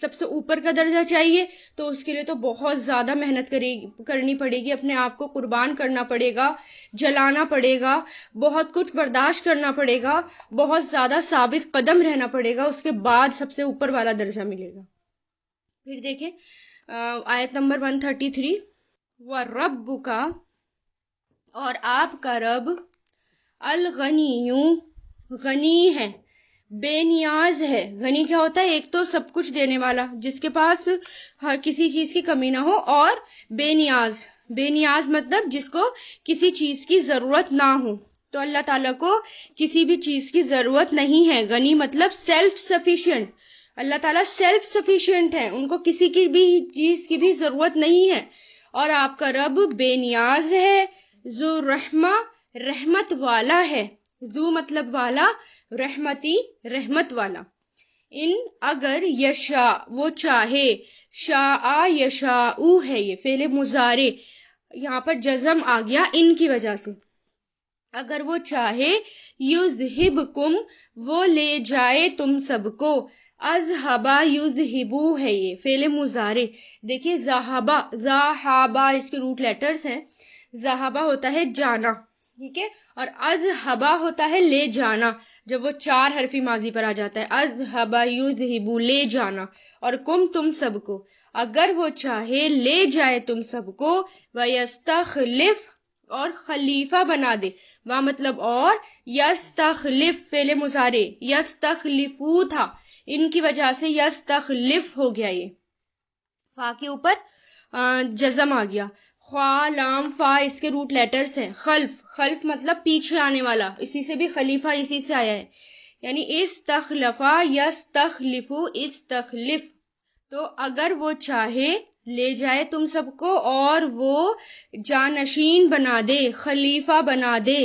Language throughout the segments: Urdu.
سب سے اوپر کا درجہ چاہیے تو اس کے لیے تو بہت زیادہ محنت کرنی پڑے گی، اپنے آپ کو قربان کرنا پڑے گا، جلانا پڑے گا، بہت کچھ برداشت کرنا پڑے گا، بہت زیادہ ثابت قدم رہنا پڑے گا، اس کے بعد سب سے اوپر والا درجہ ملے گا۔ پھر دیکھیں آیت نمبر 133، وَرَبُّكَ، اور آپ کا رب، الغنی، غنی ہے، بے نیاز ہے۔ غنی کیا ہوتا ہے؟ ایک تو سب کچھ دینے والا، جس کے پاس ہر کسی چیز کی کمی نہ ہو، اور بے نیاز، بے نیاز مطلب جس کو کسی چیز کی ضرورت نہ ہو۔ تو اللہ تعالیٰ کو کسی بھی چیز کی ضرورت نہیں ہے۔ غنی مطلب سیلف سفیشینٹ، اللہ تعالیٰ سیلف سفیشینٹ ہے، ان کو کسی کی بھی چیز کی بھی ضرورت نہیں ہے۔ اور آپ کا رب بے نیاز ہے، ذو رحمہ، رحمت والا ہے۔ ذو مطلب والا، رحمتی رحمت والا۔ ان اگر یشا وہ چاہے، شاء یشاء ہے یہ فعل مضارع، یہاں پر جزم آ گیا ان کی وجہ سے۔ اگر وہ چاہے، یذہبکم وہ لے جائے تم سب کو، اذہبا یذہبو ہے یہ فعل مضارع۔ دیکھیے ذہبا، ذہبا اس کے روٹ لیٹرز ہیں، ذہبا ہوتا ہے جانا، ٹھیک ہے، اور اذہبا ہوتا ہے لے جانا، جب وہ 4 حرفی ماضی پر آ جاتا ہے، اذہبا یذہبو لے جانا، اور کم تم سب کو، اگر وہ چاہے لے جائے تم سب کو، ویستخلف اور خلیفہ بنا دے، وہ مطلب اور، یستخلف فعل مضارع، یستخلفو تھا، ان کی وجہ سے یستخلف ہو گیا، یہ فا کے اوپر جزم آ گیا۔ خوا لام فا اس کے روٹ لیٹرز ہیں۔ خلف، خلف مطلب پیچھے آنے والا، اسی سے بھی خلیفہ اسی سے آیا ہے، یعنی استخلفا یستخلفو استخلف۔ تو اگر وہ چاہے لے جائے تم سب کو اور وہ جانشین بنا دے، خلیفہ بنا دے،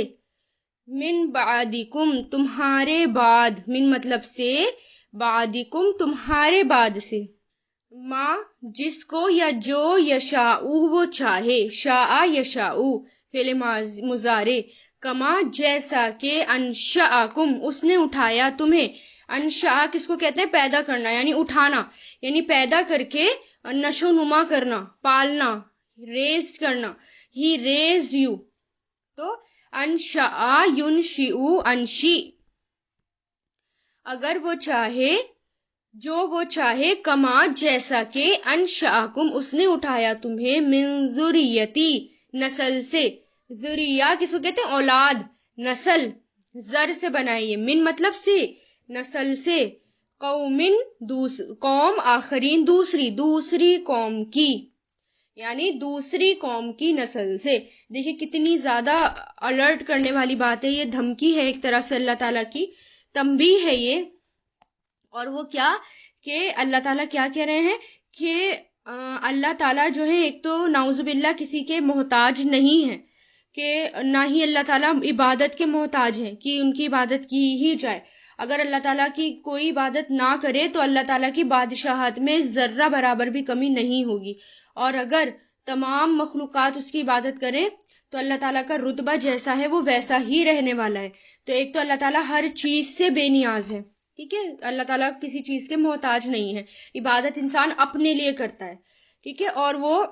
من بعدکم تمہارے بعد، من مطلب سے، بعدکم تمہارے بعد سے، ماں جس کو یا جو، یشاء وہ چاہے، شاء یشاء فعل مضارع، کما جیسا کہ، انشأکم اس نے اٹھایا تمہیں۔ انشاء کس کو کہتے ہیں؟ پیدا کرنا، یعنی اٹھانا، یعنی پیدا کر کے نشو نما کرنا، پالنا، ریزڈ کرنا، ہی ریزڈ یو، تو انشاء ینشئ انشی۔ اگر وہ چاہے، جو وہ چاہے، کما جیسا کہ، انشأکم اس نے اٹھایا تمہیں، من ذریتی نسل سے، ذریہ کس کو کہتے ہیں؟ اولاد، نسل، زر سے بنائیے، من مطلب سے، نسل سے، قوم قوم، آخرین دوسری قوم کی، یعنی دوسری قوم کی نسل سے۔ دیکھیں کتنی زیادہ الرٹ کرنے والی بات ہے، یہ دھمکی ہے ایک طرح سے، اللہ تعالیٰ کی تنبیہ ہے یہ۔ اور وہ کیا کہ اللہ تعالیٰ کیا کہہ رہے ہیں کہ اللہ تعالیٰ جو ہے ایک تو نعوذ باللہ کسی کے محتاج نہیں ہے، کہ نہ ہی اللہ تعالیٰ عبادت کے محتاج ہیں کہ ان کی عبادت کی ہی جائے۔ اگر اللہ تعالیٰ کی کوئی عبادت نہ کرے تو اللہ تعالیٰ کی بادشاہت میں ذرہ برابر بھی کمی نہیں ہوگی، اور اگر تمام مخلوقات اس کی عبادت کریں تو اللہ تعالیٰ کا رتبہ جیسا ہے وہ ویسا ہی رہنے والا ہے۔ تو ایک تو اللہ تعالیٰ ہر چیز سے بے نیاز ہے، ٹھیک ہے، اللہ تعالیٰ کسی چیز کے محتاج نہیں ہے، عبادت انسان اپنے لیے کرتا ہے، ٹھیک ہے، اور وہ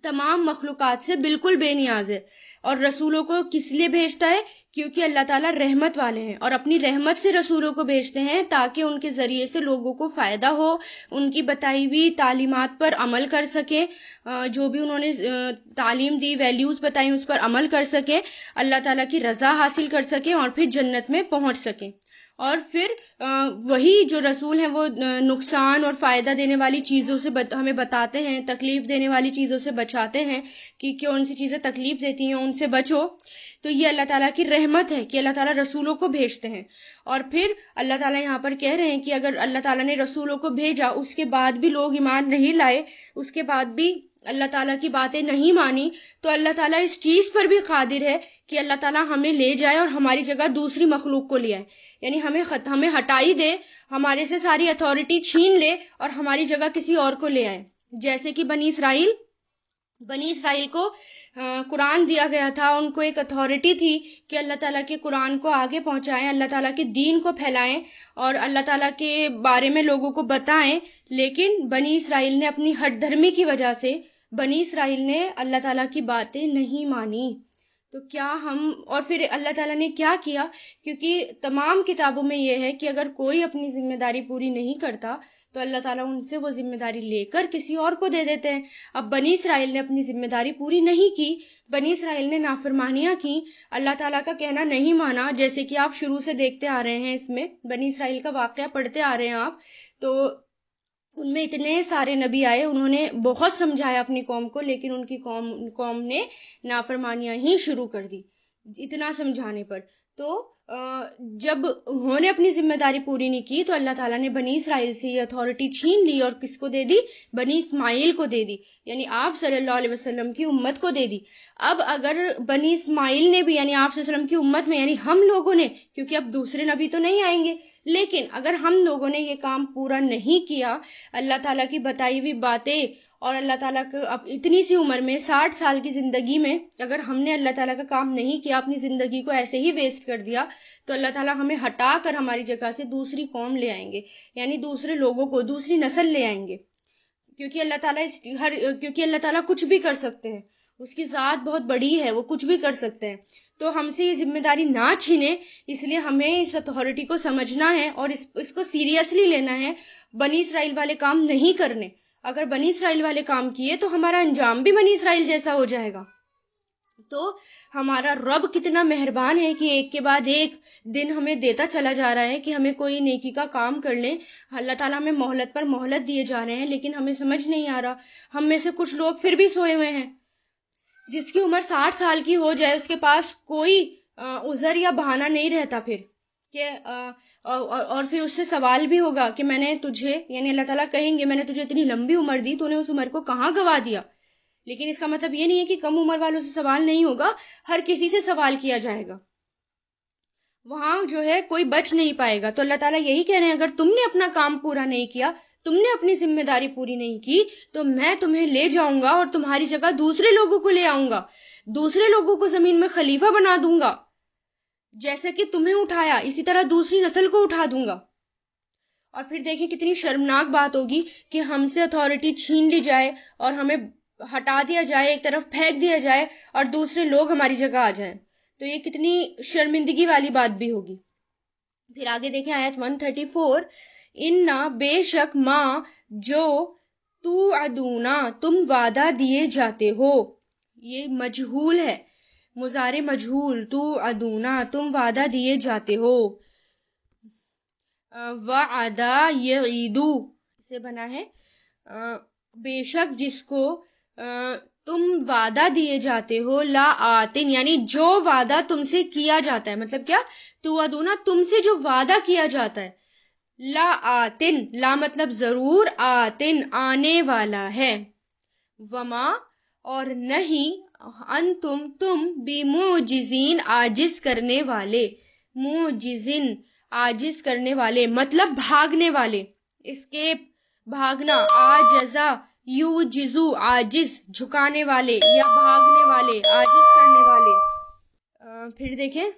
تمام مخلوقات سے بالکل بے نیاز ہے۔ اور رسولوں کو کس لیے بھیجتا ہے؟ کیونکہ اللہ تعالیٰ رحمت والے ہیں، اور اپنی رحمت سے رسولوں کو بھیجتے ہیں تاکہ ان کے ذریعے سے لوگوں کو فائدہ ہو، ان کی بتائی ہوئی تعلیمات پر عمل کر سکیں، جو بھی انہوں نے تعلیم دی، ویلیوز بتائیں، اس پر عمل کر سکیں، اللہ تعالیٰ کی رضا حاصل کر سکیں، اور پھر جنت میں پہنچ سکیں۔ اور پھر وہی جو رسول ہیں وہ نقصان اور فائدہ دینے والی چیزوں سے ہمیں بتاتے ہیں، تکلیف دینے والی چیزوں سے بچاتے ہیں کہ کون سی چیزیں تکلیف دیتی ہیں ان سے بچو۔ تو یہ اللہ تعالیٰ کی رحمت ہے کہ اللہ تعالیٰ رسولوں کو بھیجتے ہیں۔ اور پھر اللہ تعالیٰ یہاں پر کہہ رہے ہیں کہ اگر اللہ تعالیٰ نے رسولوں کو بھیجا، اس کے بعد بھی لوگ ایمان نہیں لائے، اس کے بعد بھی اللہ تعالیٰ کی باتیں نہیں مانی، تو اللہ تعالیٰ اس چیز پر بھی قادر ہے کہ اللہ تعالیٰ ہمیں لے جائے اور ہماری جگہ دوسری مخلوق کو لے آئے، یعنی ہمیں ہٹائی دے، ہمارے سے ساری اتھارٹی چھین لے اور ہماری جگہ کسی اور کو لے آئے، جیسے کہ بنی اسرائیل بنی اسرائیل کو قرآن دیا گیا تھا، ان کو ایک اتھارٹی تھی کہ اللہ تعالیٰ کے قرآن کو آگے پہنچائیں، اللہ تعالیٰ کے دین کو پھیلائیں اور اللہ تعالیٰ کے بارے میں لوگوں کو بتائیں. لیکن بنی اسرائیل نے اپنی ہٹ دھرمی کی وجہ سے بنی اسرائیل نے اللہ تعالیٰ کی باتیں نہیں مانی. تو کیا ہم، اور پھر اللہ تعالیٰ نے کیا کیا، کیونکہ تمام کتابوں میں یہ ہے کہ اگر کوئی اپنی ذمہ داری پوری نہیں کرتا تو اللہ تعالیٰ ان سے وہ ذمہ داری لے کر کسی اور کو دے دیتے ہیں. اب بنی اسرائیل نے اپنی ذمہ داری پوری نہیں کی، بنی اسرائیل نے نافرمانیاں کی، اللہ تعالیٰ کا کہنا نہیں مانا، جیسے کہ آپ شروع سے دیکھتے آ رہے ہیں، اس میں بنی اسرائیل کا واقعہ پڑھتے آ رہے ہیں آپ. تو ان میں اتنے سارے نبی آئے، انہوں نے بہت سمجھایا اپنی قوم کو، لیکن ان کی قوم نے نافرمانیاں ہی شروع کر دی اتنا سمجھانے پر. تو جب انہوں نے اپنی ذمہ داری پوری نہیں کی تو اللہ تعالیٰ نے بنی اسرائیل سے یہ اتھارٹی چھین لی اور کس کو دے دی؟ بنی اسماعیل کو دے دی، یعنی آپ صلی اللہ علیہ وسلم کی امت کو دے دی. اب اگر بنی اسماعیل نے بھی، یعنی آپ صلی اللہ علیہ وسلم کی امت میں، یعنی ہم لوگوں نے، کیونکہ اب دوسرے نبی تو نہیں آئیں گے، لیکن اگر ہم لوگوں نے یہ کام پورا نہیں کیا، اللہ تعالیٰ کی بتائی ہوئی باتیں، اور اللہ تعالیٰ کو اب اتنی سی عمر میں 60 سال کی زندگی میں اگر ہم نے اللہ تعالیٰ کا کام نہیں کیا، اپنی زندگی کو ایسے ہی ویسٹ کر دیا، تو اللہ تعالیٰ ہمیں ہٹا کر ہماری جگہ سے دوسری قوم لے آئیں گے، یعنی دوسرے لوگوں کو، دوسری نسل لے آئیں گے. کیونکہ اللہ تعالیٰ کچھ بھی کر سکتے ہیں، اس کی ذات بہت بڑی ہے، وہ کچھ بھی کر سکتے ہیں. تو ہم سے یہ ذمہ داری نہ چھینے، اس لیے ہمیں اس اتھارٹی کو سمجھنا ہے اور اس کو سیریسلی لینا ہے. بنی اسرائیل والے کام نہیں کرنے. اگر بنی اسرائیل والے کام کیے تو ہمارا انجام بھی بنی اسرائیل جیسا ہو جائے گا. تو ہمارا رب کتنا مہربان ہے کہ ایک کے بعد ایک دن ہمیں دیتا چلا جا رہا ہے کہ ہمیں کوئی نیکی کا کام کر لیں. اللہ تعالیٰ ہمیں مہلت پر مہلت دیے جا رہے ہیں، لیکن ہمیں سمجھ نہیں آ رہا. ہم میں سے کچھ لوگ پھر بھی سوئے ہوئے ہیں. جس کی عمر 60 سال کی ہو جائے، اس کے پاس کوئی عذر یا بہانہ نہیں رہتا پھر کہ اور پھر اس سے سوال بھی ہوگا کہ میں نے تجھے، یعنی اللہ تعالیٰ کہیں گے میں نے تجھے اتنی لمبی عمر دی، تو نے اس عمر کو کہاں گوا دیا. لیکن اس کا مطلب یہ نہیں ہے کہ کم عمر والوں سے سوال نہیں ہوگا، ہر کسی سے سوال کیا جائے گا. وہاں جو ہے کوئی بچ نہیں پائے گا. تو اللہ تعالیٰ یہی کہہ رہے ہیں، اگر تم نے اپنا کام پورا نہیں کیا، تم نے اپنی ذمہ داری پوری نہیں کی، تو میں تمہیں لے جاؤں گا اور تمہاری جگہ دوسرے لوگوں کو لے آؤں گا، دوسرے لوگوں کو زمین میں خلیفہ بنا دوں گا. جیسے کہ تمہیں اٹھایا، اسی طرح دوسری نسل کو اٹھا دوں گا. اور پھر دیکھیں کتنی شرمناک بات ہوگی کہ ہم سے اتھارٹی چھین لی جائے اور ہمیں ہٹا دیا جائے، ایک طرف پھینک دیا جائے اور دوسرے لوگ ہماری جگہ آ جائیں. تو یہ کتنی شرمندگی والی بات بھی ہوگی. پھر آگے دیکھیں آیت 134، اِنَّا بے شک ماں جو توعدونا تم وعدہ دیے جاتے ہو، یہ مجہول ہے، مضارع مجہول، توعدونا تم وعدہ دیے جاتے ہو. وعدہ یعیدو سے بنا ہے بے شک جس کو تم وعدہ دیے جاتے ہو، لا آتن یعنی جو وعدہ تم سے کیا جاتا ہے. مطلب کیا؟ توعدونا تم سے جو وعدہ کیا جاتا ہے، لا آتن، لا مطلب ضرور، آتن آنے والا ہے، وما اور نہیں، انتم تم بمعجزین عاجز کرنے والے، معجزین عاجز کرنے والے مطلب بھاگنے والے، اسکیپ بھاگنا، عاجزہ یوجزو عاجز جھکانے والے یا بھاگنے والے، عاجز کرنے والے. پھر دیکھیں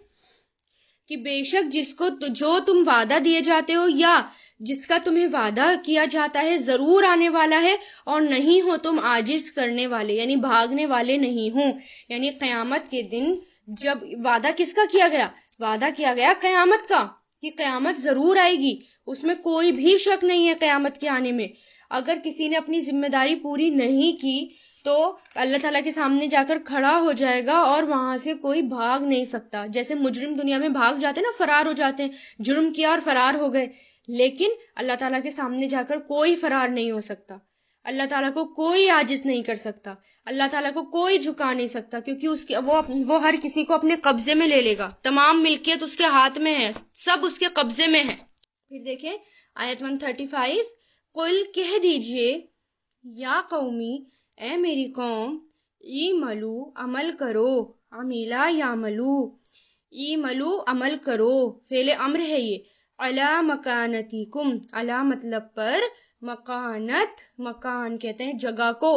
کہ بے شک جس کو جو تم وعدہ دیے جاتے ہو یا جس کا تمہیں وعدہ کیا جاتا ہے ضرور آنے والا ہے، اور نہیں ہو تم عاجز کرنے والے، یعنی بھاگنے والے نہیں ہوں. یعنی قیامت کے دن جب وعدہ کس کا کیا گیا؟ وعدہ کیا گیا قیامت کا، کہ قیامت ضرور آئے گی، اس میں کوئی بھی شک نہیں ہے قیامت کے آنے میں. اگر کسی نے اپنی ذمہ داری پوری نہیں کی تو اللہ تعالیٰ کے سامنے جا کر کھڑا ہو جائے گا اور وہاں سے کوئی بھاگ نہیں سکتا. جیسے مجرم دنیا میں بھاگ جاتے ہیں نا، فرار ہو جاتے ہیں، جرم کیا اور فرار ہو گئے، لیکن اللہ تعالیٰ کے سامنے جا کر کوئی فرار نہیں ہو سکتا. اللہ تعالیٰ کو کوئی عاجز نہیں کر سکتا، اللہ تعالیٰ کو کوئی جھکا نہیں سکتا، کیونکہ وہ ہر کسی کو اپنے قبضے میں لے لے گا. تمام ملکیت اس کے ہاتھ میں ہے، سب اس کے قبضے میں ہے. پھر دیکھیں آیت 135، قل کہہ دیجئے، یا قومی اے میری قوم، ایملو عمل کرو، عمیلا یعملو، ایملو عمل کرو، فعل امر ہے یہ، علی مکانتکم، علی مطلب پر، مکانت مکان کہتے ہیں جگہ کو،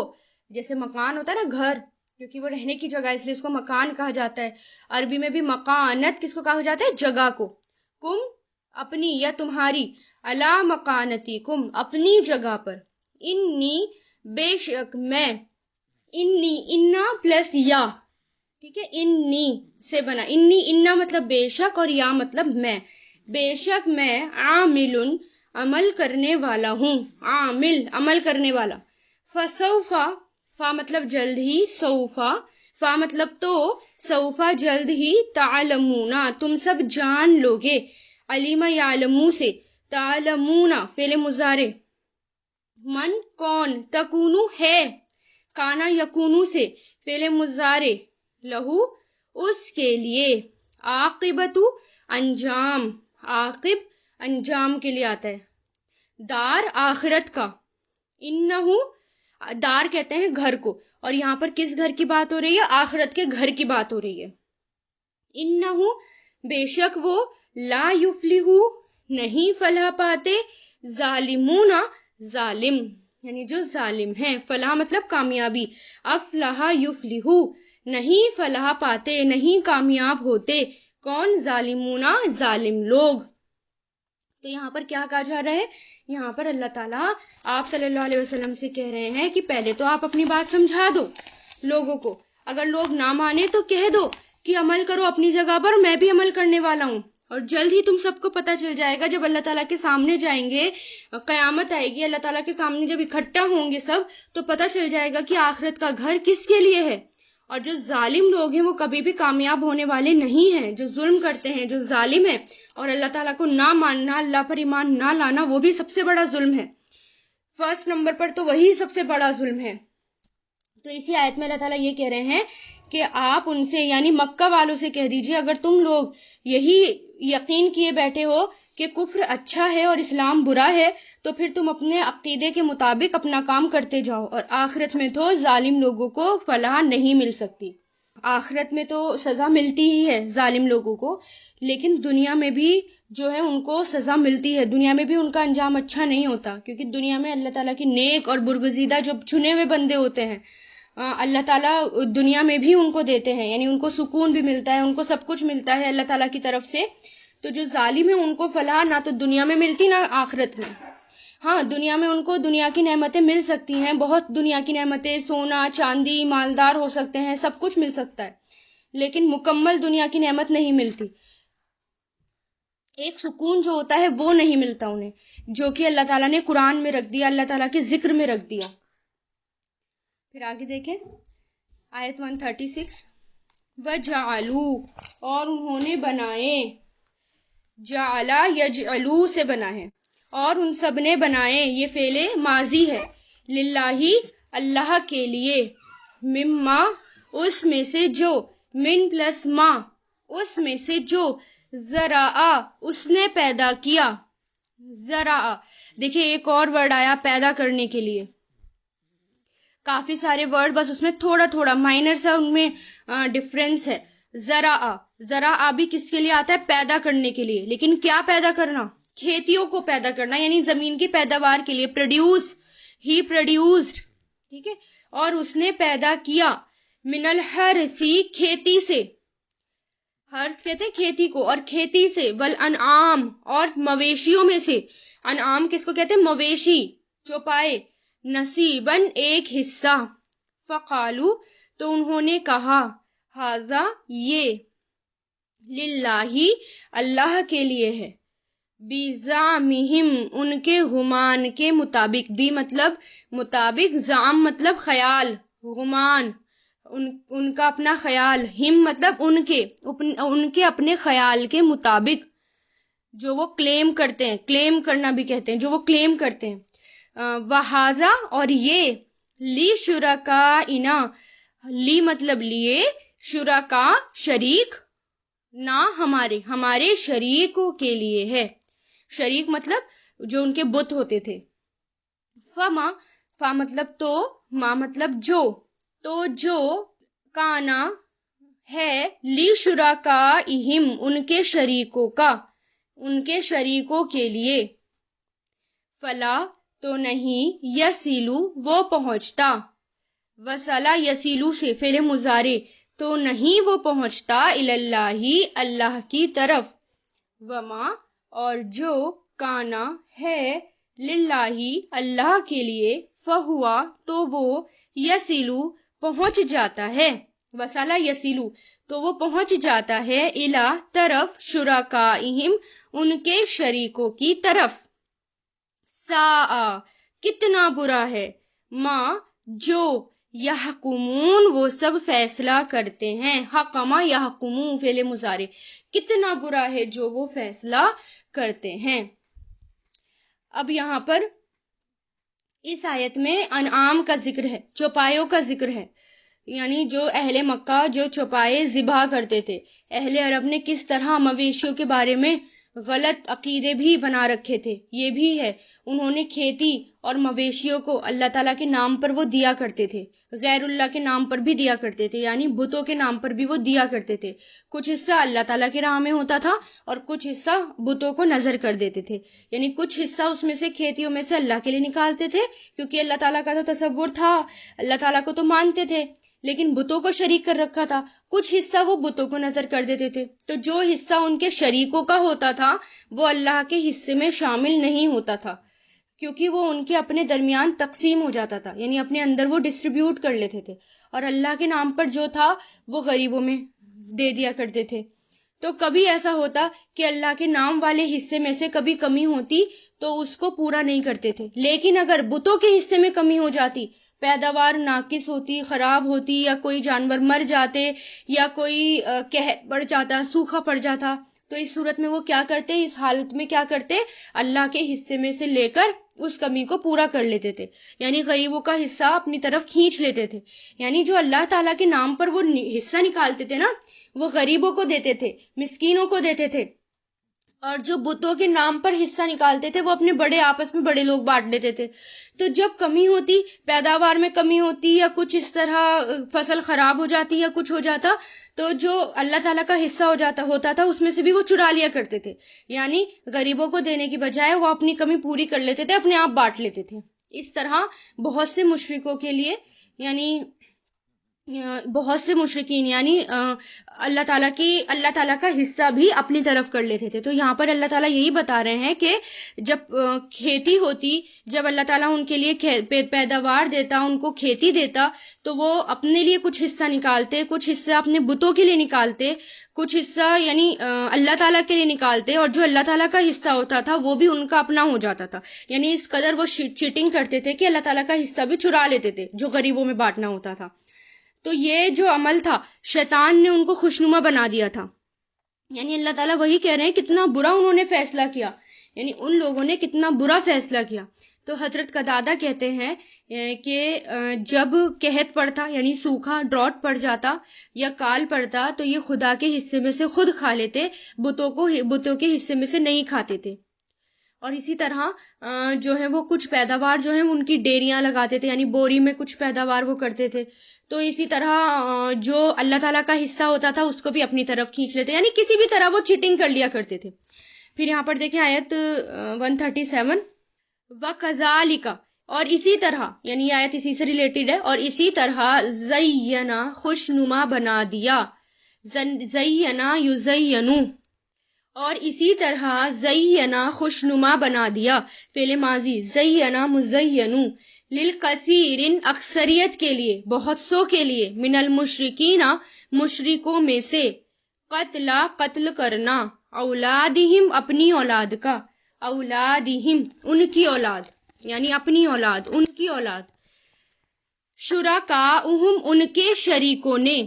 جیسے مکان ہوتا ہے نا گھر، کیونکہ وہ رہنے کی جگہ اس لیے اس کو مکان کہا جاتا ہے. عربی میں بھی مکانت کس کو کہا جاتا ہے؟ جگہ کو. کم اپنی یا تمہاری، علی مکانتی کم اپنی جگہ پر، انی بے شک میں، انی انا پلس یا، ٹھیک ہے، انی سے بنا، انی انا مطلب بے شک اور یا مطلب میں، بے شک میں عامل عمل کرنے والا ہوں، عامل عمل کرنے والا. فسوفا، فا مطلب جلد ہی، سوفا فا مطلب تو، سوفا جلد ہی، تعلمون تم سب جان لوگے، علیم یعلمو سے، تعلمون فعل مضارع، من کون، تکونو ہے، کانا یکونو سے فعل مضارع، لہو اس کے لیے، عاقبت انجام، عاقب انجام کے لیے آتا ہے، دار آخرت کا، انہو دار کہتے ہیں گھر کو، اور یہاں پر کس گھر کی بات ہو رہی ہے؟ آخرت کے گھر کی بات ہو رہی ہے. انہو بے شک وہ، لا یفلحو نہیں فلاح پاتے، ظالمون ظالم یعنی جو ظالم ہیں، فلاح مطلب کامیابی، افلح یفلحو نہیں فلاح پاتے، نہیں کامیاب ہوتے، کون؟ ظالمون ظالم لوگ. تو یہاں پر کیا کہا جا رہا ہے؟ یہاں پر اللہ تعالیٰ آپ صلی اللہ علیہ وسلم سے کہہ رہے ہیں کہ پہلے تو آپ اپنی بات سمجھا دو لوگوں کو، اگر لوگ نہ مانے تو کہہ دو کہ عمل کرو اپنی جگہ پر، میں بھی عمل کرنے والا ہوں. اور جلد ہی تم سب کو پتہ چل جائے گا، جب اللہ تعالیٰ کے سامنے جائیں گے، قیامت آئے گی، اللہ تعالیٰ کے سامنے جب اکٹھا ہوں گے سب، تو پتہ چل جائے گا کہ آخرت کا گھر کس کے لیے ہے. اور جو ظالم لوگ ہیں وہ کبھی بھی کامیاب ہونے والے نہیں ہیں. جو ظلم کرتے ہیں، جو ظالم ہیں، اور اللہ تعالیٰ کو نہ ماننا، اللہ پر ایمان نہ لانا، وہ بھی سب سے بڑا ظلم ہے. فرسٹ نمبر پر تو وہی سب سے بڑا ظلم ہے. تو اسی آیت میں اللہ تعالیٰ یہ کہہ رہے ہیں کہ آپ ان سے یعنی مکہ والوں سے کہہ دیجئے، اگر تم لوگ یہی یقین کیے بیٹھے ہو کہ کفر اچھا ہے اور اسلام برا ہے، تو پھر تم اپنے عقیدے کے مطابق اپنا کام کرتے جاؤ، اور آخرت میں تو ظالم لوگوں کو فلاح نہیں مل سکتی. آخرت میں تو سزا ملتی ہی ہے ظالم لوگوں کو، لیکن دنیا میں بھی جو ہے ان کو سزا ملتی ہے، دنیا میں بھی ان کا انجام اچھا نہیں ہوتا، کیونکہ دنیا میں اللہ تعالیٰ کی نیک اور برگزیدہ جو چنے ہوئے بندے ہوتے ہیں، اللہ تعالیٰ دنیا میں بھی ان کو دیتے ہیں، یعنی ان کو سکون بھی ملتا ہے، ان کو سب کچھ ملتا ہے اللہ تعالیٰ کی طرف سے. تو جو ظالم ہیں ان کو فلاح نہ تو دنیا میں ملتی نہ آخرت میں. ہاں دنیا میں ان کو دنیا کی نعمتیں مل سکتی ہیں، بہت دنیا کی نعمتیں، سونا چاندی، مالدار ہو سکتے ہیں، سب کچھ مل سکتا ہے، لیکن مکمل دنیا کی نعمت نہیں ملتی. ایک سکون جو ہوتا ہے وہ نہیں ملتا انہیں، جو کہ اللہ تعالیٰ نے قرآن میں رکھ دیا، اللہ تعالیٰ کے ذکر میں رکھ دیا. پھر آگے دیکھیں آیت 136، وَجَعَلُوا اور انہوں نے بنائے، جعلا یجعلو سے بنا ہے، اور ان سب نے بنائے، یہ فعل ماضی ہے، للہ اللہ کے لیے، مما اس میں سے جو، من پلس ما اس میں سے جو، ذرا اس نے پیدا کیا، ذرا دیکھیں ایک اور ورڈ آیا پیدا کرنے کے لیے، کافی سارے ورڈ بس اس میں تھوڑا تھوڑا مائنر سا ان میں ڈفرینس ہے. ذرا بھی کس کے لیے آتا ہے؟ پیدا کرنے کے لیے، لیکن کیا پیدا کرنا؟ کھیتیوں کو پیدا کرنا، یعنی زمین کی پیداوار کے لیے، پروڈیوس، ہی پروڈیوسڈ، ٹھیک ہے. اور اس نے پیدا کیا، من الحرثی کھیتی سے، ہرث کہتے ہیں کھیتی کو، اور کھیتی سے، والانعام اور مویشیوں میں سے، انعام کس کو کہتے ہیں؟ مویشی، چوپائے، نصیباً ایک حصہ، فقالو تو انہوں نے کہا، ھذا یہ، للہ اللہ کے لیے ہے، بزعمہم ان کے گمان کے مطابق، بھی مطلب مطابق، زعم مطلب خیال، گمان ان کا اپنا خیال، ہم مطلب ان کے اپنے خیال کے مطابق، جو وہ کلیم کرتے ہیں، کلیم کرنا بھی کہتے ہیں، جو وہ کلیم کرتے ہیں. وہذا اور یہ، لی شرکائنا، لی مطلب لیے، شرکا شریک، نہ ہمارے شریکوں کے لیے ہے، شریک مطلب جو ان کے بت ہوتے تھے. فما فا مطلب تو، ما مطلب جو، تو جو، کانا ہے، لی شرکائہم ان کے شریکوں کا، ان کے شریکوں کے لیے، فلا تو نہیں، یسیلو وہ پہنچتا، وصلہ یسیلو سے فعل مضارع، تو نہیں وہ پہنچتا اللہ اللہ کی طرف، وما اور جو کانا ہے للہ اللہ کے لیے، فہوا تو وہ یسیلو پہنچ جاتا ہے، وصلہ یسیلو تو وہ پہنچ جاتا ہے، الی طرف، شرکائہم ان کے شریکوں کی طرف، ساء کتنا برا ہے، ما جو یحکمون وہ سب فیصلہ کرتے ہیں، حکما یحکمون فعل مضارع، کتنا برا ہے جو وہ فیصلہ کرتے ہیں۔ اب یہاں پر اس آیت میں انعام کا ذکر ہے، چوپایوں کا ذکر ہے، یعنی جو اہل مکہ جو چوپائے ذبح کرتے تھے، اہل عرب نے کس طرح مویشیوں کے بارے میں غلط عقیدے بھی بنا رکھے تھے، یہ بھی ہے، انہوں نے کھیتی اور مویشیوں کو اللہ تعالیٰ کے نام پر وہ دیا کرتے تھے، غیر اللہ کے نام پر بھی دیا کرتے تھے، یعنی بتوں کے نام پر بھی وہ دیا کرتے تھے، کچھ حصہ اللہ تعالیٰ کی راہ میں ہوتا تھا اور کچھ حصہ بتوں کو نظر کر دیتے تھے، یعنی کچھ حصہ اس میں سے کھیتیوں میں سے اللہ کے لیے نکالتے تھے، کیونکہ اللہ تعالیٰ کا تو تصور تھا، اللہ تعالیٰ کو تو مانتے تھے، لیکن بتوں کو شریک کر رکھا تھا، کچھ حصہ وہ بتوں کو نظر کر دیتے تھے، تو جو حصہ ان کے شریکوں کا ہوتا تھا وہ اللہ کے حصے میں شامل نہیں ہوتا تھا، کیونکہ وہ ان کے اپنے درمیان تقسیم ہو جاتا تھا، یعنی اپنے اندر وہ ڈسٹریبیوٹ کر لیتے تھے، اور اللہ کے نام پر جو تھا وہ غریبوں میں دے دیا کرتے تھے۔ تو کبھی ایسا ہوتا کہ اللہ کے نام والے حصے میں سے کبھی کمی ہوتی تو اس کو پورا نہیں کرتے تھے، لیکن اگر بتوں کے حصے میں کمی ہو جاتی، پیداوار ناقص ہوتی، خراب ہوتی، یا کوئی جانور مر جاتے، یا کوئی قحط پڑ جاتا، سوکھا پڑ جاتا، تو اس صورت میں وہ کیا کرتے، اس حالت میں کیا کرتے، اللہ کے حصے میں سے لے کر اس کمی کو پورا کر لیتے تھے، یعنی غریبوں کا حصہ اپنی طرف کھینچ لیتے تھے، یعنی جو اللہ تعالیٰ کے نام پر وہ حصہ نکالتے تھے نا، وہ غریبوں کو دیتے تھے، مسکینوں کو دیتے تھے، اور جو بتوں کے نام پر حصہ نکالتے تھے وہ اپنے بڑے آپس میں بڑے لوگ بانٹ لیتے تھے، تو جب کمی ہوتی، پیداوار میں کمی ہوتی، یا کچھ اس طرح فصل خراب ہو جاتی یا کچھ ہو جاتا، تو جو اللہ تعالیٰ کا حصہ ہوتا تھا اس میں سے بھی وہ چرا لیا کرتے تھے، یعنی غریبوں کو دینے کی بجائے وہ اپنی کمی پوری کر لیتے تھے، اپنے آپ بانٹ لیتے تھے۔ اس طرح بہت سے مشرکوں کے لیے، یعنی بہت سے مشرکین یعنی اللہ تعالیٰ کا حصہ بھی اپنی طرف کر لیتے تھے۔ تو یہاں پر اللہ تعالیٰ یہی بتا رہے ہیں کہ جب کھیتی ہوتی، جب اللہ تعالیٰ ان کے لیے پیداوار دیتا، ان کو کھیتی دیتا، تو وہ اپنے لیے کچھ حصہ نکالتے، کچھ حصہ اپنے بتوں کے لیے نکالتے، کچھ حصہ یعنی اللہ تعالیٰ کے لیے نکالتے، اور جو اللہ تعالیٰ کا حصہ ہوتا تھا وہ بھی ان کا اپنا ہو جاتا تھا، یعنی اس قدر وہ چیٹنگ کرتے تھے کہ اللہ تعالیٰ کا حصہ بھی چرا لیتے تھے جو غریبوں میں بانٹنا ہوتا تھا۔ تو یہ جو عمل تھا شیطان نے ان کو خوشنما بنا دیا تھا، یعنی اللہ تعالیٰ وہی کہہ رہے ہیں کتنا برا انہوں نے فیصلہ کیا، یعنی ان لوگوں نے کتنا برا فیصلہ کیا۔ تو حضرت قتادہ کہتے ہیں کہ جب قحط پڑتا، یعنی سوکھا ڈراٹ پڑ جاتا یا کال پڑتا، تو یہ خدا کے حصے میں سے خود کھا لیتے، بتوں کے حصے میں سے نہیں کھاتے تھے۔ اور اسی طرح جو ہے وہ کچھ پیداوار جو ہے ان کی ڈیریاں لگاتے تھے، یعنی بوری میں کچھ پیداوار وہ کرتے تھے، تو اسی طرح جو اللہ تعالیٰ کا حصہ ہوتا تھا اس کو بھی اپنی طرف کھینچ لیتے، یعنی کسی بھی طرح وہ چیٹنگ کر لیا کرتے تھے۔ پھر یہاں پر دیکھیں آیت 137، وَكَذَلِكَ اور اسی طرح، یعنی یہ آیت اسی سے ریلیٹڈ ہے، اور اسی طرح زینا خوشنما بنا دیا، زینا یزینو، اور اسی طرح زینا خوشنما بنا دیا، فعل ماضی، زینا مزینو، للکثیر اکثریت کے لیے، بہت سو کے لیے، من المشرکین مشرکوں میں سے، قتل کرنا، اولادہم اپنی اولاد کا، اولادہم ان کی اولاد، یعنی اپنی اولاد، ان کی اولاد، شرکاؤہم ان کے شریکوں نے،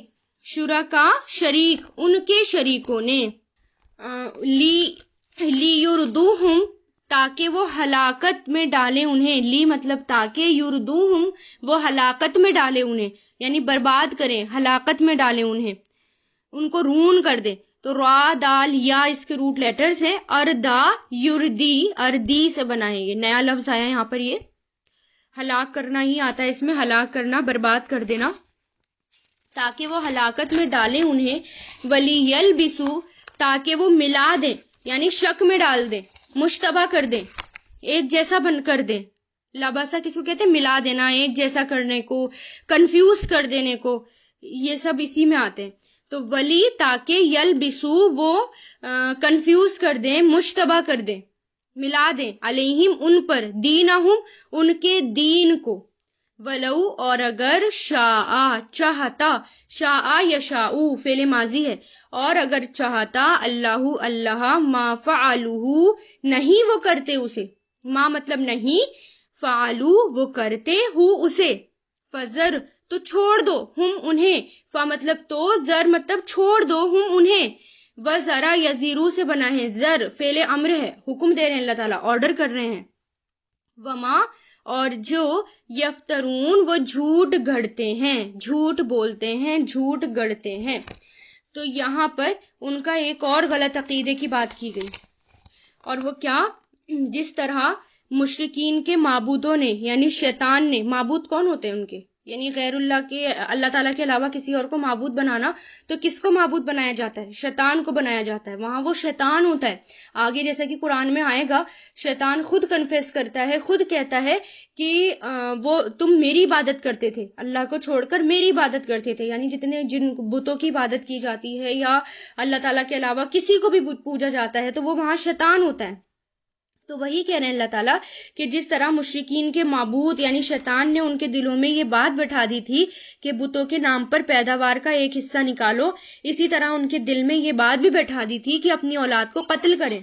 شرکا شریک، ان کے شریکوں نے، لیردوہم تاکہ وہ ہلاکت میں ڈالے انہیں، لی مطلب تاکہ، یردوہم وہ ہلاکت میں ڈالے انہیں، یعنی برباد کریں، ہلاکت میں ڈالے انہیں، ان کو رون کر دیں۔ تو را دال یا اس کے روٹ لیٹرز ہیں، اردا یردی، اردی سے بنائیں، یہ نیا لفظ آیا یہاں پر، یہ ہلاک کرنا ہی آتا ہے اس میں، ہلاک کرنا، برباد کر دینا، تاکہ وہ ہلاکت میں ڈالے انہیں، وَلِيَلْبِسُوا تاکہ وہ ملا دیں، یعنی شک میں ڈال دیں، مشتبہ کر دیں، ایک جیسا بن کر دیں، لباسا کس کو کہتے ہیں؟ ملا دینا، ایک جیسا کرنے کو، کنفیوز کر دینے کو، یہ سب اسی میں آتے ہیں. تو ولی تاکہ یلبسو وہ کنفیوز کر دیں، مشتبہ کر دیں، ملا دیں، علیہم ان پر، دینہم ان کے دین کو، ولو اور اگر شاء چاہتا، شاء یشاء فعل ماضی ہے، اور اگر چاہتا اللہ اللہ، ما فعلوہ نہیں وہ کرتے اسے، ما مطلب نہیں، فعلو وہ کرتے ہو اسے، فذر تو چھوڑ دو، ہم انہیں، فا مطلب تو، زر مطلب چھوڑ دو، ہم انہیں، و ذرا یزیرو سے بنا ہے، زر فعل امر ہے، حکم دے رہے ہیں اللہ تعالیٰ، آرڈر کر رہے ہیں. وما اور جو یفترون وہ جھوٹ گھڑتے ہیں، جھوٹ بولتے ہیں، جھوٹ گڑتے ہیں. تو یہاں پر ان کا ایک اور غلط عقیدے کی بات کی گئی، اور وہ کیا؟ جس طرح مشرکین کے معبودوں نے، یعنی شیطان نے، معبود کون ہوتے ہیں ان کے؟ یعنی غیر اللہ کے، اللہ تعالیٰ کے علاوہ کسی اور کو معبود بنانا، تو کس کو معبود بنایا جاتا ہے؟ شیطان کو بنایا جاتا ہے. وہاں وہ شیطان ہوتا ہے. آگے جیسا کہ قرآن میں آئے گا، شیطان خود کنفیس کرتا ہے، خود کہتا ہے کہ وہ تم میری عبادت کرتے تھے، اللہ کو چھوڑ کر میری عبادت کرتے تھے. یعنی جتنے جن بتوں کی عبادت کی جاتی ہے یا اللہ تعالیٰ کے علاوہ کسی کو بھی پوجا جاتا ہے، تو وہ وہاں شیطان ہوتا ہے. تو وہی کہہ رہے ہیں اللہ تعالیٰ کہ جس طرح مشرکین کے معبود یعنی شیطان نے ان کے دلوں میں یہ بات بٹھا دی تھی کہ بتوں کے نام پر پیداوار کا ایک حصہ نکالو، اسی طرح ان کے دل میں یہ بات بھی بٹھا دی تھی کہ اپنی اولاد کو قتل کریں.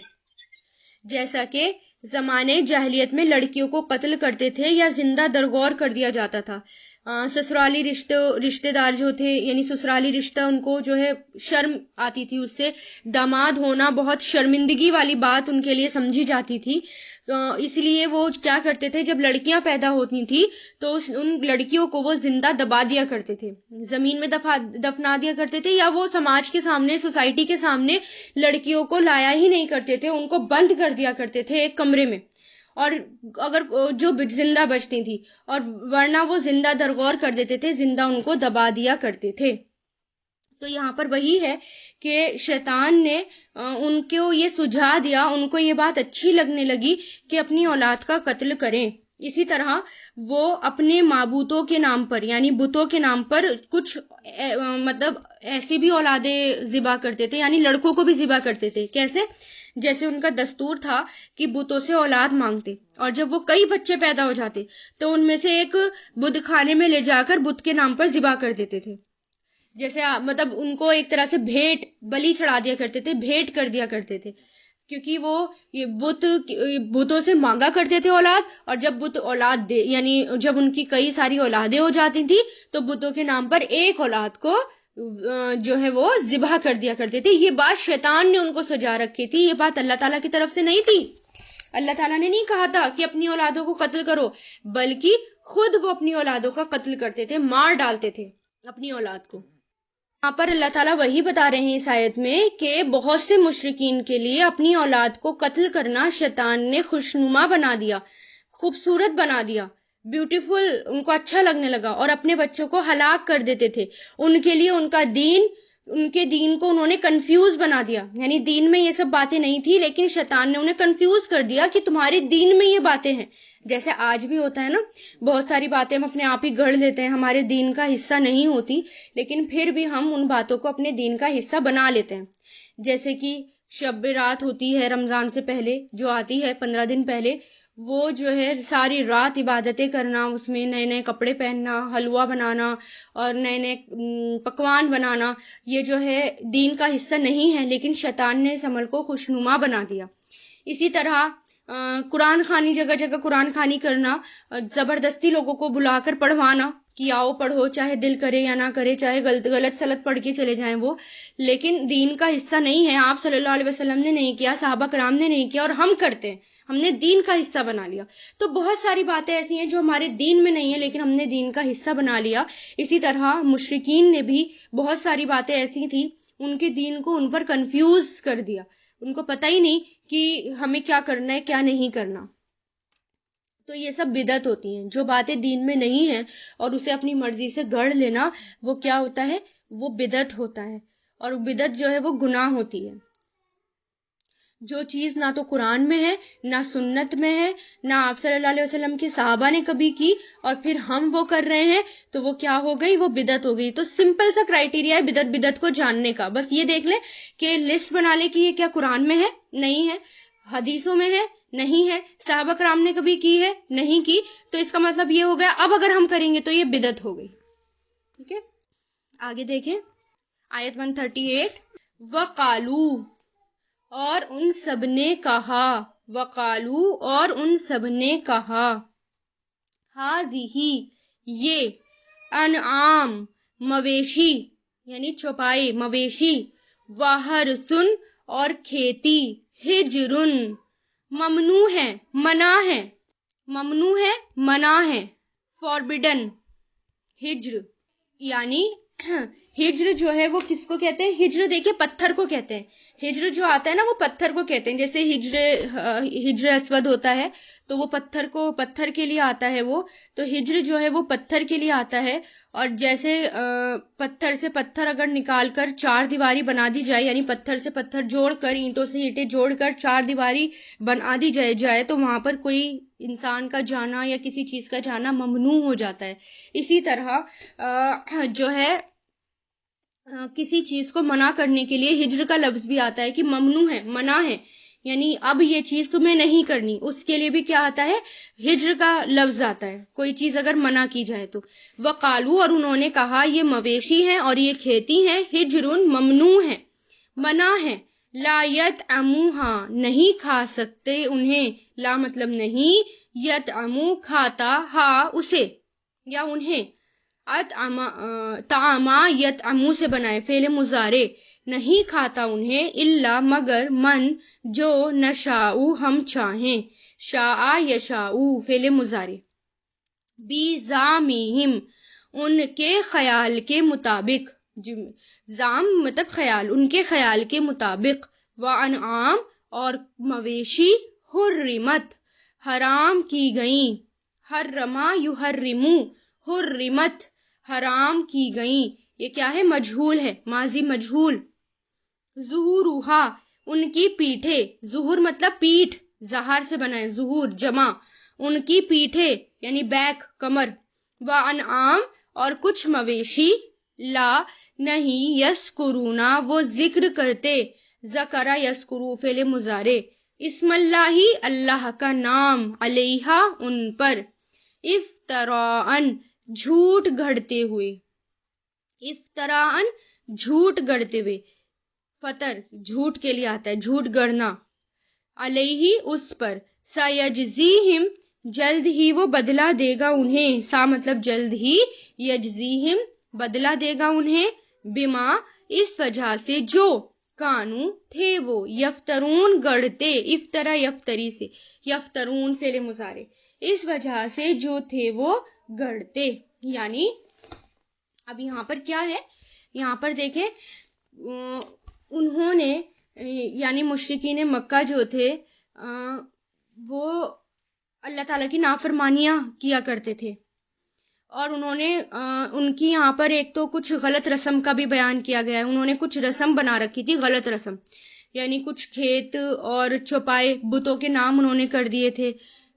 جیسا کہ زمانے جاہلیت میں لڑکیوں کو قتل کرتے تھے یا زندہ درگور کر دیا جاتا تھا. سسرالی رشتے دار جو تھے، یعنی سسرالی رشتہ ان کو جو ہے شرم آتی تھی اس سے، داماد ہونا بہت شرمندگی والی بات ان کے لیے سمجھی جاتی تھی. اس لیے وہ کیا کرتے تھے، جب لڑکیاں پیدا ہوتی تھی تو ان لڑکیوں کو وہ زندہ دبا دیا کرتے تھے، زمین میں دفنا دیا کرتے تھے، یا وہ سماج کے سامنے، سوسائٹی کے سامنے لڑکیوں کو لایا ہی نہیں کرتے تھے، ان کو بند کر دیا کرتے تھے ایک کمرے میں. اور اگر جو زندہ بچتی تھی، اور ورنہ وہ زندہ درگور کر دیتے تھے، زندہ ان کو دبا دیا کرتے تھے. تو یہاں پر وہی ہے کہ شیطان نے ان کو یہ سجھا دیا، ان کو یہ بات اچھی لگنے لگی کہ اپنی اولاد کا قتل کریں. اسی طرح وہ اپنے معبودوں کے نام پر یعنی بتوں کے نام پر کچھ مطلب ایسی بھی اولادیں ذبح کرتے تھے، یعنی لڑکوں کو بھی ذبح کرتے تھے. کیسے؟ جیسے ان کا دستور تھا کہ بتوں سے اولاد مانگتے، اور جب وہ کئی بچے پیدا ہو جاتے تو ان میں سے ایک بت خانے میں لے جا کر بت کے نام پر ذبح کر دیتے تھے. جیسے مطلب ان کو ایک طرح سے بھیٹ، بلی چڑھا دیا کرتے تھے، بھیٹ کر دیا کرتے تھے، کیونکہ وہ یہ بتوں سے مانگا کرتے تھے اولاد، اور جب بت اولاد دے، یعنی جب ان کی کئی ساری اولادیں ہو جاتی تھی تو بتوں کے نام پر ایک اولاد کو جو ہے وہ ذبح کر دیا کرتے تھے. یہ بات شیطان نے ان کو سجا رکھی تھی، یہ بات اللہ تعالیٰ کی طرف سے نہیں تھی. اللہ تعالیٰ نے نہیں کہا تھا کہ اپنی اولادوں کو قتل کرو، بلکہ خود وہ اپنی اولادوں کا قتل کرتے تھے، مار ڈالتے تھے اپنی اولاد کو. یہاں پر اللہ تعالیٰ وہی بتا رہے ہیں اس آیت میں کہ بہت سے مشرکین کے لیے اپنی اولاد کو قتل کرنا شیطان نے خوشنما بنا دیا، خوبصورت بنا دیا، بیوٹیفل، ان کو اچھا لگنے لگا، اور اپنے بچوں کو ہلاک کر دیتے تھے. ان کے لیے ان کا دین، ان کے دین کو انہوں نے کنفیوز بنا دیا. یعنی دین میں یہ سب باتیں نہیں تھی، لیکن شیطان نے انہیں کنفیوز کر دیا کہ تمہارے دین میں یہ باتیں ہیں. جیسے آج بھی ہوتا ہے نا، بہت ساری باتیں ہم اپنے آپ ہی گڑھ لیتے ہیں، ہمارے دین کا حصہ نہیں ہوتی، لیکن پھر بھی ہم ان باتوں کو اپنے دین کا حصہ بنا لیتے ہیں. جیسے کہ شب رات ہوتی ہے رمضان سے پہلے، جو آتی ہے 15 دن پہلے، وہ جو ہے ساری رات عبادتیں کرنا، اس میں نئے نئے کپڑے پہننا، حلوہ بنانا اور نئے نئے پکوان بنانا، یہ جو ہے دین کا حصہ نہیں ہے، لیکن شیطان نے اس عمل کو خوشنما بنا دیا. اسی طرح قرآن خوانی، جگہ جگہ قرآن خوانی کرنا، زبردستی لوگوں کو بلا کر پڑھوانا کہ آؤ پڑھو، چاہے دل کرے یا نہ کرے، چاہے غلط سلط پڑھ کے چلے جائیں وہ، لیکن دین کا حصہ نہیں ہے. آپ صلی اللہ علیہ وسلم نے نہیں کیا، صحابہ کرام نے نہیں کیا، اور ہم کرتے ہیں، ہم نے دین کا حصہ بنا لیا. تو بہت ساری باتیں ایسی ہیں جو ہمارے دین میں نہیں ہیں، لیکن ہم نے دین کا حصہ بنا لیا. اسی طرح مشرکین نے بھی بہت ساری باتیں ایسی تھیں، ان کے دین کو ان پر کنفیوز کر دیا، ان کو پتہ ہی نہیں کہ ہمیں کیا کرنا ہے کیا نہیں کرنا. تو یہ سب بدعت ہوتی ہیں، جو باتیں دین میں نہیں ہیں اور اسے اپنی مرضی سے گڑھ لینا، وہ کیا ہوتا ہے؟ وہ بدعت ہوتا ہے، اور بدعت جو ہے وہ گناہ ہوتی ہے. جو چیز نہ تو قرآن میں ہے، نہ سنت میں ہے، نہ آپ صلی اللہ علیہ وسلم کے صحابہ نے کبھی کی، اور پھر ہم وہ کر رہے ہیں، تو وہ کیا ہو گئی؟ وہ بدعت ہو گئی۔ تو سمپل سا کرائیٹیریا ہے بدعت کو جاننے کا، بس یہ دیکھ لیں کہ لسٹ بنا لیں کہ یہ کیا قرآن میں ہے؟ نہیں ہے۔ حدیثوں میں ہے؟ نہیں ہے۔ صحابہ کرام نے کبھی کی ہے؟ نہیں کی۔ تو اس کا مطلب یہ ہو گیا اب اگر ہم کریں گے تو یہ بدعت ہو گئی۔ ٹھیک ہے، آگے دیکھیں آیت 138، وَقَالُوا، اور ان سب نے کہا، وقالو، اور ان سب نے کہا، ہذہ، یہ، انعام، مویشی یعنی چوپائے، مویشی، وحرثن، اور کھیتی، ہجرن، ممنوع ہے، منع ہے، ممنوع ہے، منع ہے، فوربڈن، ہجر یعنی ہجر جو ہے وہ کس کو کہتے ہیں؟ ہجر دیکھیں پتھر کو کہتے ہیں۔ ہجر جو آتا ہے نا وہ پتھر کو کہتے ہیں، جیسے ہجر اسود ہوتا ہے تو وہ پتھر کے لیے آتا ہے وہ، تو ہجر جو ہے وہ پتھر کے لیے آتا ہے۔ اور جیسے پتھر سے پتھر اگر نکال کر چار دیواری بنا دی جائے، یعنی پتھر سے پتھر جوڑ کر، اینٹوں سے اینٹیں جوڑ کر چار دیواری بنا دی جائے تو وہاں پر کوئی انسان کا جانا یا کسی چیز کا جانا ممنوع ہو جاتا ہے۔ اسی طرح جو ہے کسی چیز کو منع کرنے کے لیے ہجر کا لفظ بھی آتا ہے کہ ممنوع ہے، منع ہے، یعنی اب یہ چیز تمہیں نہیں کرنی، اس کے لیے بھی کیا آتا ہے؟ ہجر کا لفظ آتا ہے، کوئی چیز اگر منع کی جائے تو۔ وقالو، اور انہوں نے کہا، یہ مویشی ہیں اور یہ کھیتی ہیں، ہجرن، ممنوع ہے، منع ہے، لا یطعموہا، نہیں کھا سکتے انہیں، لا مطلب نہیں، یطعمو کھاتا، ہا اسے یا انہیں، طعما یطعمو سے بنائے فعل مضارع، نہیں کھاتا انہیں، الا مگر، من جو، نشاء ہم چاہیں، شاء یشاء فعل مضارع، بزعمہم ان کے خیال کے مطابق، زعم مطلب خیال، ان کے خیال کے مطابق، وانعام، اور مویشی، حرمت، حرام کی گئیں، حرما یحرمو، حرمت، حرام کی گئیں، یہ کیا ہے؟ مجہول ہے، ماضی مجہول۔ ظہورہا، ان کی پیٹھیں، ظہور مطلب پیٹھ، زہار سے بنا ہے، ظہور جمع، ان کی پیٹھیں یعنی بیک، کمر، وانعام، اور کچھ مویشی، لا نہیں، یذکرونا وہ ذکر کرتے، ذکر یذکرو فعل مضارع، اسم اللہ اللہ کا نام، علیہا ان پر، افتراءً جھوٹ گھڑتے ہوئے، افتراءً جھوٹ گڑتے ہوئے، فطر جھوٹ کے لیے آتا ہے، جھوٹ گڑنا، علیہ اس پر، سیجزیہم جلد ہی وہ بدلہ دے گا انہیں، سا مطلب جلد ہی، یجزیہم بدلہ دے گا انہیں، بما اس وجہ سے جو، کانو تھے وہ، یفترون گڑتے، افطرا یفتری سے، یفترون فعل مضارع، اس وجہ سے جو تھے وہ گڑتے، یعنی اب یہاں پر کیا ہے؟ یہاں پر دیکھیں انہوں نے یعنی مشرکین مکہ جو تھے وہ اللہ تعالیٰ کی نافرمانیاں کیا کرتے تھے، اور انہوں نے ان کی یہاں پر ایک تو کچھ غلط رسم کا بھی بیان کیا گیا ہے، انہوں نے کچھ رسم بنا رکھی تھی، غلط رسم، یعنی کچھ کھیت اور چوپائے بتوں کے نام انہوں نے کر دیے تھے،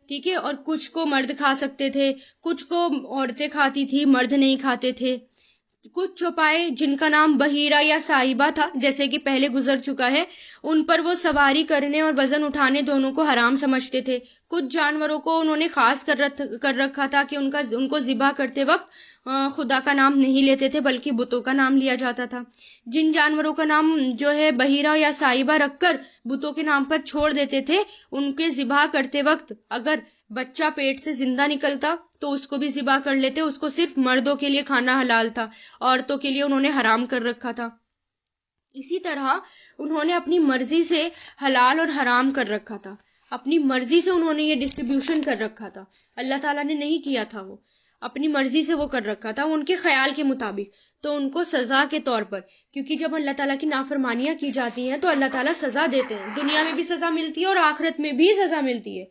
ٹھیک ہے، اور کچھ کو مرد کھا سکتے تھے، کچھ کو عورتیں کھاتی تھی، مرد نہیں کھاتے تھے، کچھ چوپائے جن کا نام بحیرہ یا صاحبہ تھا، جیسے کہ پہلے گزر چکا ہے، ان پر وہ سواری کرنے اور وزن اٹھانے دونوں کو حرام سمجھتے تھے، کچھ جانوروں کو انہوں نے خاص کر رکھا تھا کہ ان کو ذبح کرتے وقت خدا کا نام نہیں لیتے تھے بلکہ بتوں کا نام لیا جاتا تھا، جن جانوروں کا نام جو ہے بحیرہ یا صاحبہ رکھ کر بتوں کے نام پر چھوڑ دیتے تھے، ان کے ذبح کرتے وقت اگر بچہ پیٹ سے زندہ نکلتا تو اس کو بھی ذبح کر لیتے، اس کو صرف مردوں کے لیے کھانا حلال تھا، عورتوں کے لیے انہوں نے حرام کر رکھا تھا۔ اسی طرح انہوں نے اپنی مرضی سے حلال اور حرام کر رکھا تھا، اپنی مرضی سے انہوں نے یہ ڈسٹریبیوشن کر رکھا تھا، اللہ تعالیٰ نے نہیں کیا تھا، وہ اپنی مرضی سے وہ کر رکھا تھا، ان کے خیال کے مطابق، تو ان کو سزا کے طور پر، کیونکہ جب اللہ تعالیٰ کی نافرمانیاں کی جاتی ہیں تو اللہ تعالیٰ سزا دیتے ہیں، دنیا میں بھی سزا ملتی ہے اور آخرت میں بھی سزا ملتی ہے،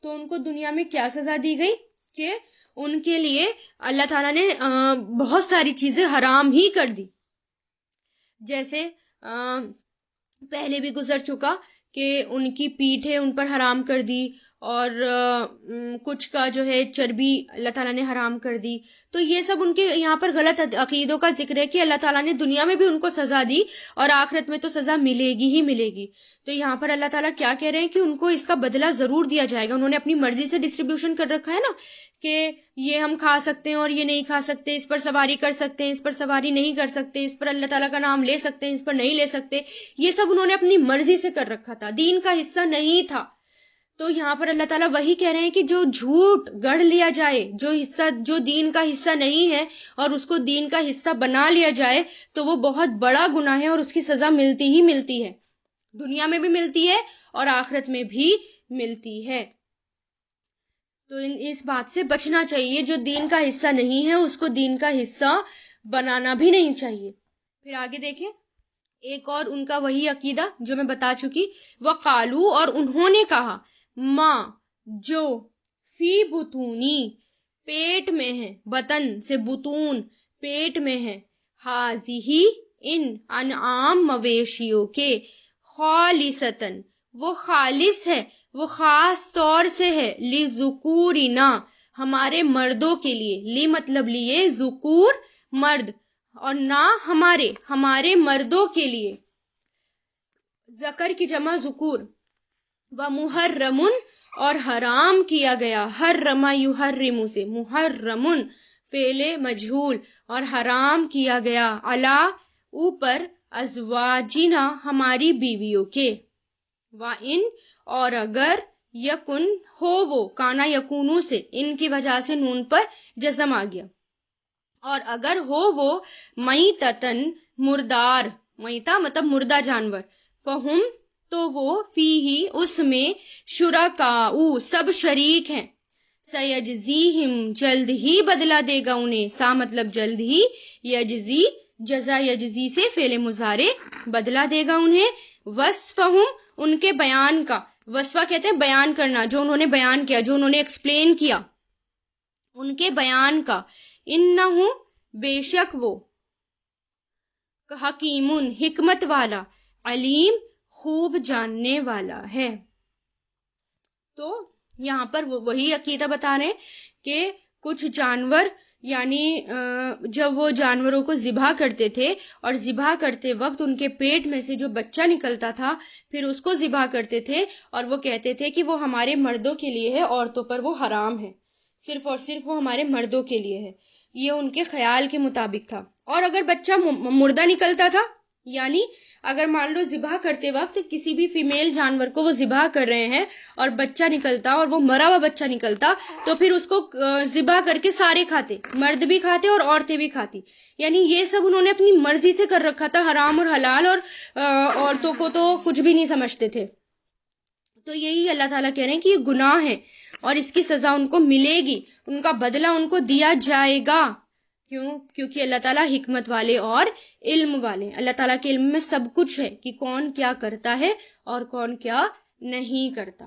تو ان کو دنیا میں کیا سزا دی گئی کہ ان کے لیے اللہ تعالیٰ نے بہت ساری چیزیں حرام ہی کر دی، جیسے پہلے بھی گزر چکا کہ ان کی پیٹھیں ان پر حرام کر دی اور کچھ کا جو ہے چربی اللہ تعالیٰ نے حرام کر دی. تو یہ سب ان کے یہاں پر غلط عقیدوں کا ذکر ہے کہ اللہ تعالیٰ نے دنیا میں بھی ان کو سزا دی اور آخرت میں تو سزا ملے گی ہی ملے گی. تو یہاں پر اللہ تعالیٰ کیا کہہ رہے ہیں کہ ان کو اس کا بدلہ ضرور دیا جائے گا. انہوں نے اپنی مرضی سے ڈسٹریبیوشن کر رکھا ہے نا کہ یہ ہم کھا سکتے ہیں اور یہ نہیں کھا سکتے, اس پر سواری کر سکتے ہیں, اس پر سواری نہیں کر سکتے, اس پر اللہ تعالیٰ کا نام لے سکتے ہیں, اس پر نہیں لے سکتے. یہ سب انہوں نے اپنی مرضی سے کر رکھا تھا, دین کا حصہ نہیں تھا. تو یہاں پر اللہ تعالیٰ وہی کہہ رہے ہیں کہ جو جھوٹ گڑھ لیا جائے, جو دین کا حصہ نہیں ہے اور اس کو دین کا حصہ بنا لیا جائے, تو وہ بہت بڑا گناہ ہے اور اس کی سزا ملتی ہی ملتی ہے, دنیا میں بھی ملتی ہے اور آخرت میں بھی ملتی ہے. تو اس بات سے بچنا چاہیے, جو دین کا حصہ نہیں ہے اس کو دین کا حصہ بنانا بھی نہیں چاہیے. پھر آگے دیکھیں, ایک اور ان کا وہی عقیدہ جو میں بتا چکی, وقالو اور انہوں نے کہا, ماں جو فی بطونی پیٹ میں ہے, بطن سے بطون پیٹ میں ہے, ہاذی ان انعام مویشیوں کے, خالصتاً وہ خالص ہے, وہ خاص طور سے ہے, لذکورنا ہمارے مردوں کے لیے, لی مطلب لیے ذکور مرد اور نہ ہمارے مردوں کے لیے, ذکر کی جمع ذکور, ومحرمن اور حرام کیا گیا, حرم یحرم سے محرمن فعل مجہول, اور حرام کیا گیا, علی اوپر, ازواجنا ہماری بیویوں کے, وَإِن اور اگر, یکن ہو وہ, کانا یکونو سے ان کی وجہ سے نون پر جزم آ گیا, اور اگر ہو وہ, میتتن مردار, میتا مطلب مردہ جانور, فہم تو وہ, فیہی اس میں, شرکاؤ سب شریک ہیں, سیجزیہم جلد ہی بدلہ دے گا انہیں, سا مطلب جلد ہی, یجزی جزا یجزی سے فعل مضارع بدلہ دے گا انہیں, وصفہم ان کے بیان کا, وصفہ کہتے ہیں بیان کرنا, جو انہوں نے بیان کیا, جو انہوں نے ایکسپلین کیا, ان کے بیان کا, انہو بے شک وہ, حکیمن حکمت والا, علیم خوب جاننے والا ہے. تو یہاں پر وہی عقیدہ بتا رہے ہیں کہ کچھ جانور, یعنی جب وہ جانوروں کو ذبح کرتے تھے اور ذبح کرتے وقت ان کے پیٹ میں سے جو بچہ نکلتا تھا, پھر اس کو ذبح کرتے تھے اور وہ کہتے تھے کہ وہ ہمارے مردوں کے لیے ہے, عورتوں پر وہ حرام ہے, صرف اور صرف وہ ہمارے مردوں کے لیے ہے. یہ ان کے خیال کے مطابق تھا. اور اگر بچہ مردہ نکلتا تھا, یعنی اگر مان لو ذبح کرتے وقت کسی بھی فیمیل جانور کو وہ ذبح کر رہے ہیں اور بچہ نکلتا اور وہ مرا ہوا بچہ نکلتا, تو پھر اس کو ذبح کر کے سارے کھاتے, مرد بھی کھاتے اور عورتیں بھی کھاتی. یعنی یہ سب انہوں نے اپنی مرضی سے کر رکھا تھا, حرام اور حلال, اور عورتوں کو تو کچھ بھی نہیں سمجھتے تھے. تو یہی اللہ تعالیٰ کہہ رہے ہیں کہ یہ گناہ ہے اور اس کی سزا ان کو ملے گی, ان کا بدلہ ان کو دیا جائے گا. کیونکہ اللہ تعالیٰ حکمت والے اور علم والے, اللہ تعالیٰ کے علم میں سب کچھ ہے کہ کون کیا کرتا ہے اور کون کیا نہیں کرتا.